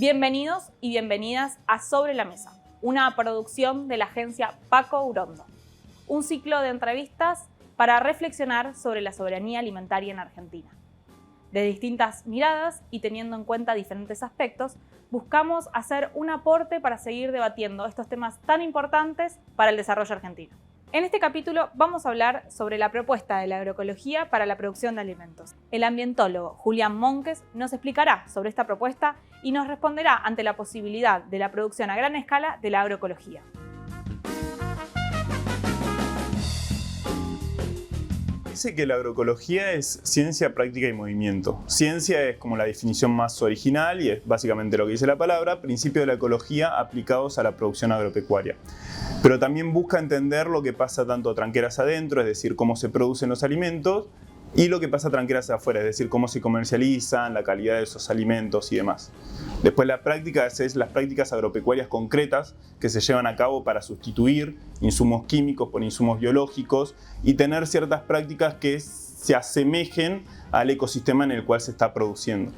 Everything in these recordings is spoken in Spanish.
Bienvenidos y bienvenidas a Sobre la Mesa, una producción de la agencia Paco Urondo. Un ciclo de entrevistas para reflexionar sobre la soberanía alimentaria en Argentina. De distintas miradas y teniendo en cuenta diferentes aspectos, buscamos hacer un aporte para seguir debatiendo estos temas tan importantes para el desarrollo argentino. En este capítulo vamos a hablar sobre la propuesta de la agroecología para la producción de alimentos. El ambientólogo Julián Monques nos explicará sobre esta propuesta y nos responderá ante la posibilidad de la producción a gran escala de la agroecología. Dice que la agroecología es ciencia, práctica y movimiento. Ciencia es como la definición más original y es básicamente lo que dice la palabra, principios de la ecología aplicados a la producción agropecuaria. Pero también busca entender lo que pasa tanto tranqueras adentro, es decir, cómo se producen los alimentos, y lo que pasa tranqueras afuera, es decir, cómo se comercializan, la calidad de esos alimentos y demás. Después la práctica es las prácticas agropecuarias concretas que se llevan a cabo para sustituir insumos químicos por insumos biológicos y tener ciertas prácticas que se asemejen al ecosistema en el cual se está produciendo.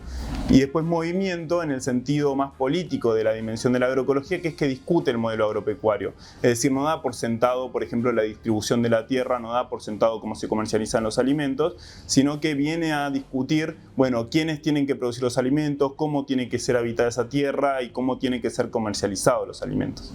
Y después movimiento en el sentido más político de la dimensión de la agroecología, que es que discute el modelo agropecuario. Es decir, no da por sentado, por ejemplo, la distribución de la tierra, no da por sentado cómo se comercializan los alimentos, sino que viene a discutir, bueno, quiénes tienen que producir los alimentos, cómo tiene que ser habitada esa tierra y cómo tienen que ser comercializados los alimentos.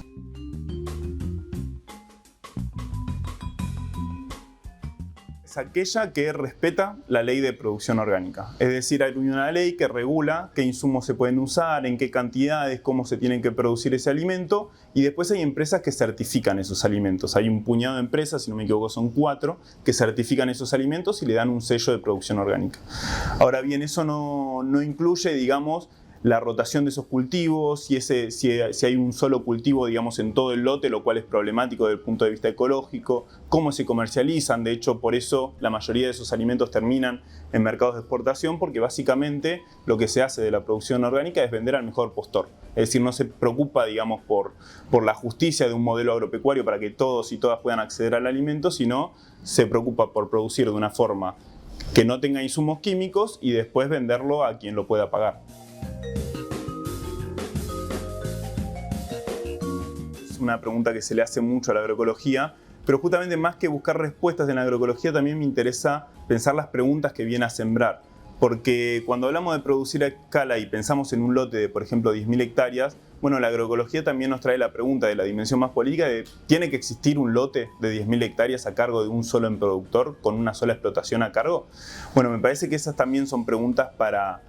Aquella que respeta la ley de producción orgánica. Es decir, hay una ley que regula qué insumos se pueden usar, en qué cantidades, cómo se tienen que producir ese alimento, y después hay empresas que certifican esos alimentos. Hay un puñado de empresas, si no me equivoco son 4, que certifican esos alimentos y le dan un sello de producción orgánica. Ahora bien, eso no incluye, digamos, la rotación de esos cultivos, si hay un solo cultivo, digamos, en todo el lote, lo cual es problemático desde el punto de vista ecológico, cómo se comercializan. De hecho, por eso la mayoría de esos alimentos terminan en mercados de exportación, porque básicamente lo que se hace de la producción orgánica es vender al mejor postor. Es decir, no se preocupa, digamos, por la justicia de un modelo agropecuario para que todos y todas puedan acceder al alimento, sino se preocupa por producir de una forma que no tenga insumos químicos y después venderlo a quien lo pueda pagar. Una pregunta que se le hace mucho a la agroecología, pero justamente más que buscar respuestas en la agroecología también me interesa pensar las preguntas que viene a sembrar, porque cuando hablamos de producir a escala y pensamos en un lote de, por ejemplo, 10.000 hectáreas, bueno, la agroecología también nos trae la pregunta de la dimensión más política de ¿tiene que existir un lote de 10.000 hectáreas a cargo de un solo productor con una sola explotación a cargo? Bueno, me parece que esas también son preguntas para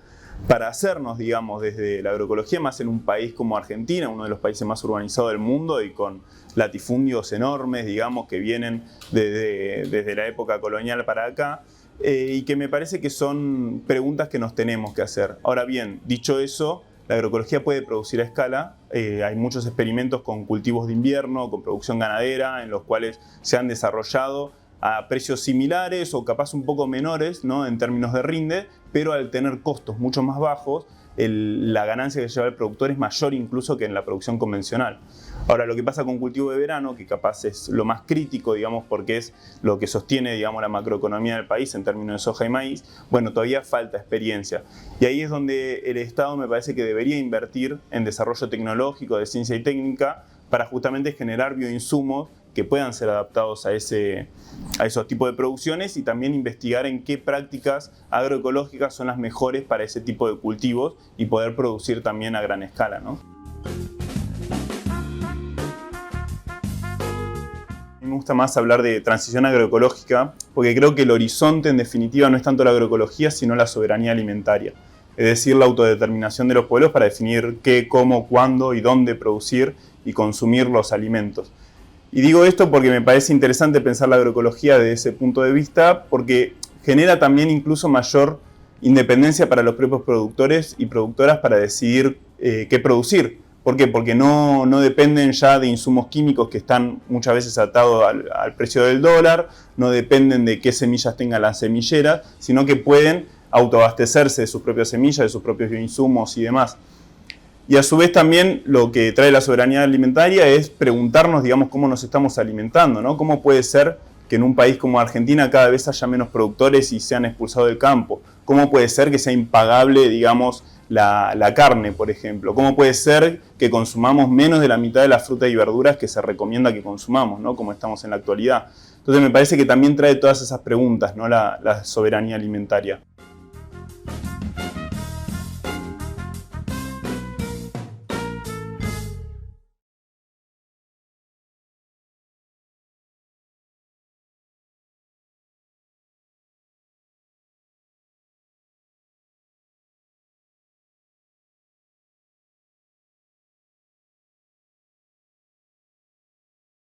hacernos, digamos, desde la agroecología, más en un país como Argentina, uno de los países más urbanizados del mundo y con latifundios enormes, digamos, que vienen desde la época colonial para acá, y que me parece que son preguntas que nos tenemos que hacer. Ahora bien, dicho eso, la agroecología puede producir a escala. Hay muchos experimentos con cultivos de invierno, con producción ganadera, en los cuales se han desarrollado a precios similares o capaz un poco menores, ¿no?, en términos de rinde, pero al tener costos mucho más bajos, la ganancia que lleva el productor es mayor incluso que en la producción convencional. Ahora, lo que pasa con cultivo de verano, que capaz es lo más crítico, digamos, porque es lo que sostiene, digamos, la macroeconomía del país en términos de soja y maíz, bueno, todavía falta experiencia. Y ahí es donde el Estado me parece que debería invertir en desarrollo tecnológico, de ciencia y técnica, para justamente generar bioinsumos que puedan ser adaptados a esos tipos de producciones y también investigar en qué prácticas agroecológicas son las mejores para ese tipo de cultivos y poder producir también a gran escala, ¿no? A mí me gusta más hablar de transición agroecológica porque creo que el horizonte en definitiva no es tanto la agroecología sino la soberanía alimentaria. Es decir, la autodeterminación de los pueblos para definir qué, cómo, cuándo y dónde producir y consumir los alimentos. Y digo esto porque me parece interesante pensar la agroecología desde ese punto de vista, porque genera también incluso mayor independencia para los propios productores y productoras para decidir qué producir. ¿Por qué? Porque no dependen ya de insumos químicos que están muchas veces atados al precio del dólar, no dependen de qué semillas tengan las semilleras, sino que pueden autoabastecerse de sus propias semillas, de sus propios bioinsumos y demás. Y a su vez también lo que trae la soberanía alimentaria es preguntarnos, digamos, cómo nos estamos alimentando, ¿no? ¿Cómo puede ser que en un país como Argentina cada vez haya menos productores y sean expulsados del campo? ¿Cómo puede ser que sea impagable, digamos, la carne, por ejemplo? ¿Cómo puede ser que consumamos menos de la mitad de las frutas y verduras que se recomienda que consumamos, ¿no? Como estamos en la actualidad? Entonces me parece que también trae todas esas preguntas, ¿no? La soberanía alimentaria.